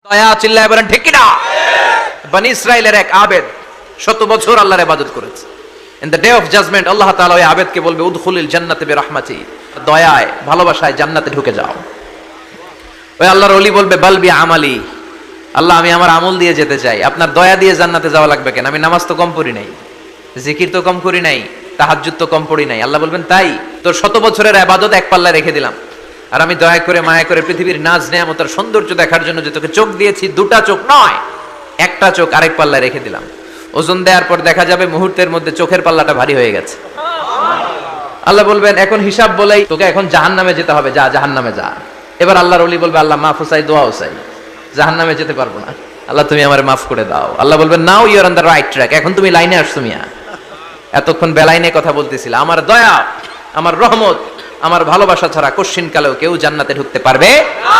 দয়া, চিল্লায় বলেন ঠিক কিনা? বনি ইসরাইলের এক আবেদ 100 বছর আল্লাহর ইবাদত করেছে। In the day of judgement আল্লাহ তাআলা ওই আবেদকে বলবে উদখুলিল জান্নাতে বিরহমাতি, দয়ায় ভালোবাসায় জান্নাতে ঢুকে যাও। ওই আল্লাহর ওলি বলবে বাল বি আমালি, আল্লাহ আমি আমার আমল দিয়ে যেতে চাই, আপনার দয়া দিয়ে জান্নাতে যাওয়া লাগবে কেন? আমি নামাজ তো কম পড়ি নাই, জিকির তো কম করি নাই, তাহাজ্জুদ তো কম পড়ি নাই। আল্লাহ বলবেন তাই তোর 100 বছরের ইবাদত এক পাল্লায় রেখে দিলাম, আর আমি দয়া করে মায়া করে পৃথিবীর নাজ নেয়ামতের সৌন্দর্য দেখার জন্য যে তোকে চোখ দিয়েছি, 2টা চোখ নয়, একটা চোখ আরেক পাল্লায় রেখে দিলাম। ওজন দেওয়ার পর দেখা যাবে মুহূর্তের মধ্যে চোখের পাল্লাটা ভারী হয়ে গেছে। আল্লাহ বলবেন এখন হিসাব বলেই তোকে এখন জাহান্নামে যেতে হবে, যা জাহান্নামে যা। এবার আল্লাহর ওলি বলবে আল্লাহ মাফ চাই, দোয়াও চাই, জাহান্নামে যেতে পারবো না, আল্লাহ তুমি আমারে মাফ করে দাও। আল্লাহ বলবেন now you are on the right track, এখন তুমি লাইনে আসছো মিয়া, এতক্ষণ বেলাইনে কথা বলতেছিল। আমার দয়া, আমার রহমত, আমার ভালোবাসা ছাড়া কশ্চিন কালেও কেউ জান্নাতে ঢুকতে পারবে না।